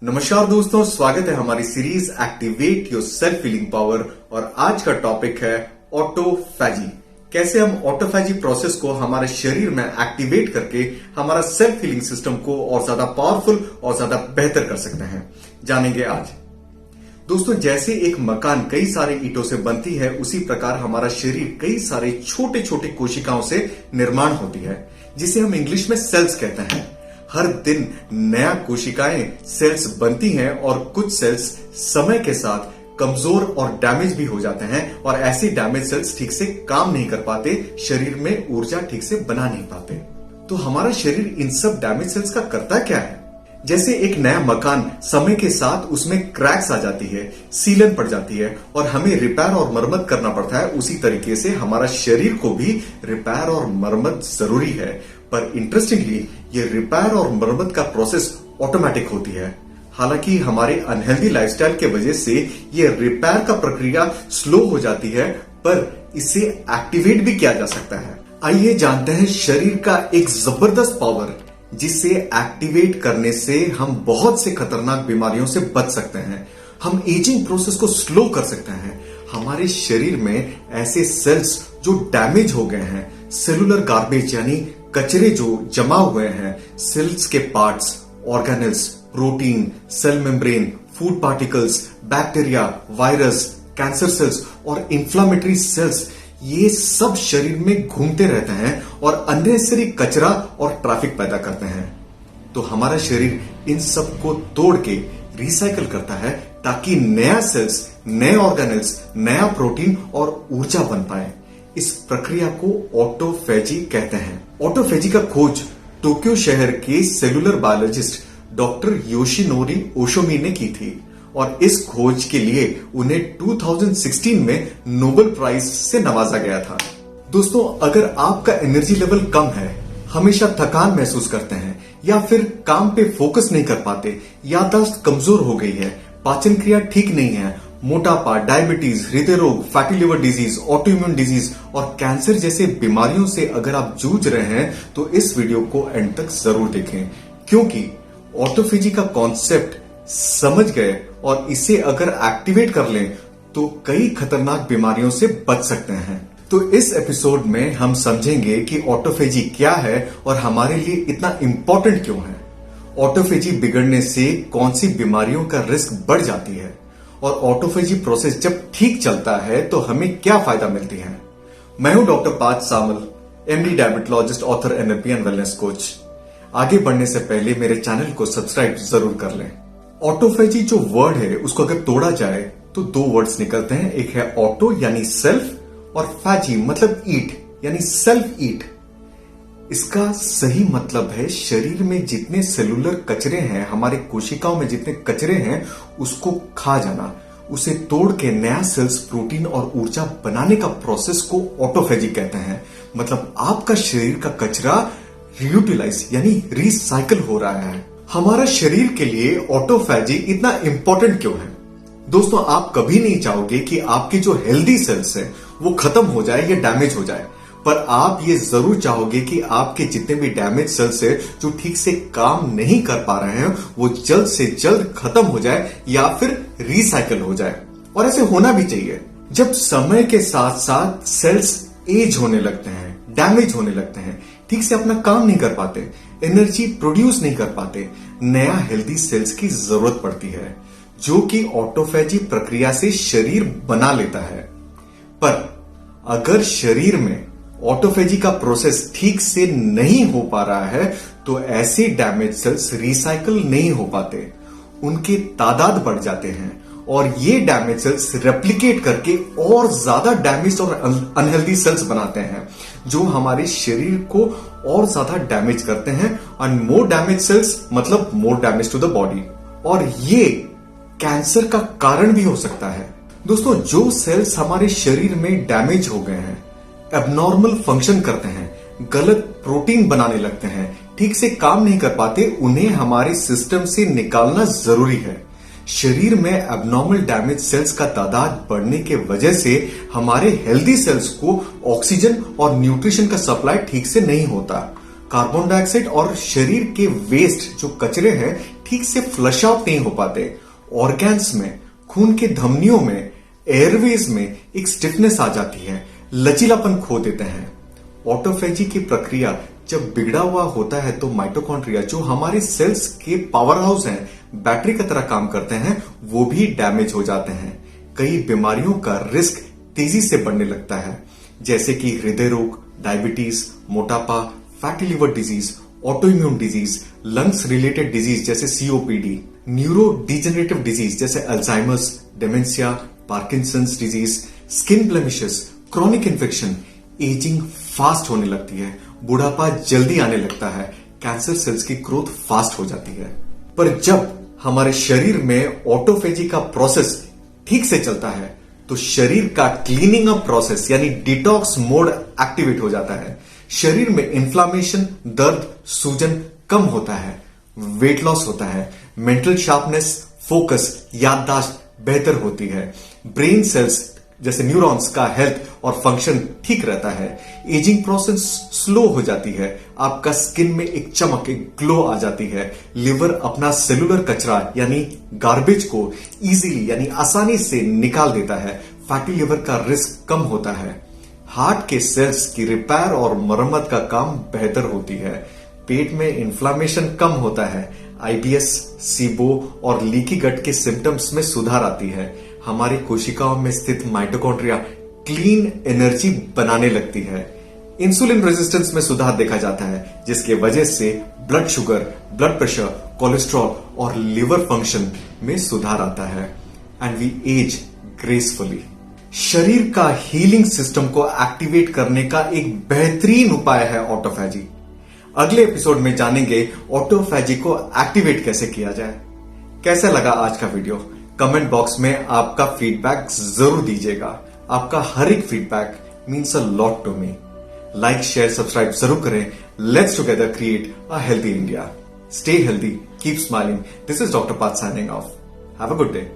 नमस्कार दोस्तों, स्वागत है हमारी series activate your self feeling power. और आज का टॉपिक है ऑटोफैजी। कैसे हम ऑटोफैजी प्रोसेस को हमारे शरीर में एक्टिवेट करके हमारा सेल्फ फीलिंग सिस्टम को और ज्यादा पावरफुल और ज्यादा बेहतर कर सकते हैं, जानेंगे आज। दोस्तों, जैसे एक मकान कई सारे ईंटों से बनती है, उसी प्रकार हमारा शरीर कई सारे छोटे छोटे कोशिकाओं से निर्माण होती है, जिसे हम इंग्लिश में सेल्स कहते हैं। हर दिन नया कोशिकाएं सेल्स बनती हैं और कुछ सेल्स समय के साथ कमजोर और डैमेज भी हो जाते हैं और ऐसे डैमेज सेल्स ठीक से काम नहीं कर पाते, शरीर में ऊर्जा ठीक से बना नहीं पाते। तो हमारा शरीर इन सब डैमेज सेल्स का करता क्या है? जैसे एक नया मकान समय के साथ उसमें क्रैक्स आ जाती है, सीलन पड़ जाती है और हमें रिपेयर और मरम्मत करना पड़ता है, उसी तरीके से हमारा शरीर को भी रिपेयर और मरम्मत जरूरी है। पर इंटरेस्टिंगली ये रिपेयर और मरम्मत का प्रोसेस ऑटोमेटिक होती है। हालांकि हमारे अनहेल्दी लाइफस्टाइल के वजह से ये रिपेयर का प्रक्रिया स्लो हो जाती है, पर इसे एक्टिवेट भी किया जा सकता है। आइए जानते हैं शरीर का एक जबरदस्त पावर, जिसे एक्टिवेट करने से हम बहुत से खतरनाक बीमारियों से बच सकते हैं। हम एजिंग प्रोसेस को स्लो कर सकते हैं। हमारे शरीर में ऐसे सेल्स जो डैमेज हो गए हैं, सेलुलर गार्बेज यानी कचरे जो जमा हुए हैं, सेल्स के parts, organelles, protein, cell membrane, food particles, bacteria, virus, cancer cells और इंफ्लामेटरी सेल्स, ये सब शरीर में घूमते रहते हैं और अननेसेसरी कचरा और ट्रैफिक पैदा करते हैं। तो हमारा शरीर इन सब को तोड़ के रिसाइकल करता है ताकि नया सेल्स, नए ऑर्गेनेल्स, नया प्रोटीन और ऊर्जा बन पाए। इस प्रक्रिया को ऑटोफैजी कहते हैं। ऑटोफैजी का खोज टोक्यो शहर के सेलुलर बायोलॉजिस्ट डॉक्टर योशिनोरी ओशोमी ने की थी और इस खोज के लिए उन्हें 2016 में नोबेल प्राइज से नवाजा गया था। दोस्तों, अगर आपका एनर्जी लेवल कम है, हमेशा थकान महसूस करते हैं या फिर काम पे फोकस नहीं कर पाते, याददाश्त कमजोर हो गई है, पाचन क्रिया ठीक नहीं है, मोटापा, डायबिटीज, हृदय रोग, fatty liver disease, autoimmune disease और कैंसर जैसे बीमारियों से अगर आप जूझ रहे हैं तो इस वीडियो को एंड तक जरूर देखें, क्योंकि ऑटोफैजी का कॉन्सेप्ट समझ गए और इसे अगर एक्टिवेट कर लें तो कई खतरनाक बीमारियों से बच सकते हैं। तो इस एपिसोड में हम समझेंगे कि ऑटोफैजी क्या है और हमारे लिए इतना इंपॉर्टेंट क्यों है। ऑटोफैजी बिगड़ने से कौन सी बीमारियों का रिस्क बढ़ जाती है और ऑटोफैजी प्रोसेस जब ठीक चलता है तो हमें क्या फायदा मिलती है। मैं हूं doctor Parth Samal, MD diabetologist, author, NLP and wellness coach. आगे बढ़ने से पहले मेरे चैनल को सब्सक्राइब जरूर कर लें। ऑटोफैजी जो वर्ड है उसको अगर तोड़ा जाए तो दो वर्ड्स निकलते हैं, एक है ऑटो यानी सेल्फ और फैजी मतलब ईट यानी सेल्फ ईट। इसका सही मतलब है शरीर में जितने सेलुलर कचरे हैं, हमारे कोशिकाओं में जितने कचरे हैं उसको खा जाना, उसे तोड़ के नया सेल्स, प्रोटीन और ऊर्जा बनाने का प्रोसेस को ऑटोफैजी कहते हैं। मतलब आपका शरीर का कचरा रीयूटिलाइज यानी रिसाइकल हो रहा है। हमारा शरीर के लिए ऑटोफैजी इतना इंपॉर्टेंट क्यों है? दोस्तों, आप कभी नहीं चाहोगे कि आपके जो हेल्दी सेल्स हैं वो खत्म हो जाए या डैमेज हो जाए, पर आप ये जरूर चाहोगे कि आपके जितने भी डैमेज सेल्स है जो ठीक से काम नहीं कर पा रहे हैं वो जल्द से जल्द खत्म हो जाए या फिर रिसाइकल हो जाए। और ऐसे होना भी चाहिए। जब समय के साथ साथ सेल्स एज होने लगते हैं, डैमेज होने लगते हैं, ठीक से अपना काम नहीं कर पाते, एनर्जी प्रोड्यूस नहीं कर पाते, नया हेल्दी सेल्स की जरूरत पड़ती है, जो कि ऑटोफैजी प्रक्रिया से शरीर बना लेता है। पर अगर शरीर में ऑटोफैजी का प्रोसेस ठीक से नहीं हो पा रहा है तो ऐसे डैमेज सेल्स रिसाइकल नहीं हो पाते, उनके तादाद बढ़ जाते हैं और ये डैमेज सेल्स रेप्लिकेट करके और ज्यादा डैमेज और अनहेल्दी सेल्स बनाते हैं, जो हमारे शरीर को और ज्यादा डैमेज करते हैं। एंड मोर डैमेज सेल्स मतलब more damage to the body, और ये कैंसर का कारण भी हो सकता है। दोस्तों, जो सेल्स हमारे शरीर में डैमेज हो गए हैं, एबनॉर्मल फंक्शन करते हैं, गलत प्रोटीन बनाने लगते हैं, ठीक से काम नहीं कर पाते, उन्हें हमारे सिस्टम से निकालना जरूरी है। शरीर में एबनॉर्मल डैमेज सेल्स का तादाद बढ़ने के वजह से हमारे हेल्दी सेल्स को ऑक्सीजन और न्यूट्रिशन का सप्लाई ठीक से नहीं होता। कार्बन डाइऑक्साइड और शरीर के वेस्ट जो कचरे हैं ठीक से फ्लश आउट नहीं हो पाते। ऑर्गन्स में, खून के धमनियों में, एयरवेज में एक स्टिफनेस आ जाती है, लचीलापन खो देते हैं। ऑटोफेजी की प्रक्रिया जब बिगड़ा हुआ होता है तो माइटोकॉन्ड्रिया, जो हमारे सेल्स के पावर हाउस हैं, बैटरी की तरह काम करते हैं, वो भी डैमेज हो जाते हैं। कई बीमारियों का रिस्क तेजी से बढ़ने लगता है, जैसे कि हृदय रोग, डायबिटीज, मोटापा, fatty liver disease, autoimmune disease, lungs related disease जैसे सीओपीडी, न्यूरो डिजेनरेटिव डिजीज जैसे Alzheimer's, dementia, Parkinson's disease, skin blemishes, chronic infection. Ageing fast होने लगती है, बुढ़ापा जल्दी आने लगता है, कैंसर सेल्स की ग्रोथ फास्ट हो जाती है। पर जब हमारे शरीर में ऑटोफेजी का प्रोसेस ठीक से चलता है तो शरीर का क्लीनिंग अप प्रोसेस यानी डिटॉक्स मोड एक्टिवेट हो जाता है। शरीर में इन्फ्लामेशन, दर्द, सूजन कम होता है, वेट लॉस होता है, मेंटल शार्पनेस, फोकस, याददाश्त बेहतर होती है, ब्रेन सेल्स जैसे न्यूरॉन्स का हेल्थ और फंक्शन ठीक रहता है, एजिंग प्रोसेस स्लो हो जाती है, आपका स्किन में एक चमक, एक ग्लो आ जाती है, लिवर अपना सेलुलर कचरा यानी गार्बेज को इजीली यानी आसानी से निकाल देता है, फैटी लिवर का रिस्क कम होता है, हार्ट के सेल्स की रिपेयर और मरम्मत का काम बेहतर होती है, पेट में इन्फ्लामेशन कम होता है, आईबीएस, सीबो और लीकी गट के सिम्टम्स में सुधार आती है, हमारी कोशिकाओं में स्थित माइटोकॉन्ड्रिया क्लीन एनर्जी बनाने लगती है, इंसुलिन रेजिस्टेंस में सुधार देखा जाता है, जिसके वजह से blood sugar, blood pressure, cholesterol और लिवर फंक्शन में सुधार आता है, एंड वी एज ग्रेसफुली। शरीर का हीलिंग सिस्टम को एक्टिवेट करने का एक बेहतरीन उपाय है ऑटोफेजी। अगले एपिसोड में जानेंगे ऑटोफेजी को एक्टिवेट कैसे किया जाए। कैसा लगा आज का वीडियो? कमेंट बॉक्स में आपका फीडबैक जरूर दीजिएगा। आपका हर एक feedback means a lot to me. Like, share, subscribe जरूर करें। Let's together create a healthy India. Stay healthy, keep smiling. This is doctor Parth signing off. Have a good day.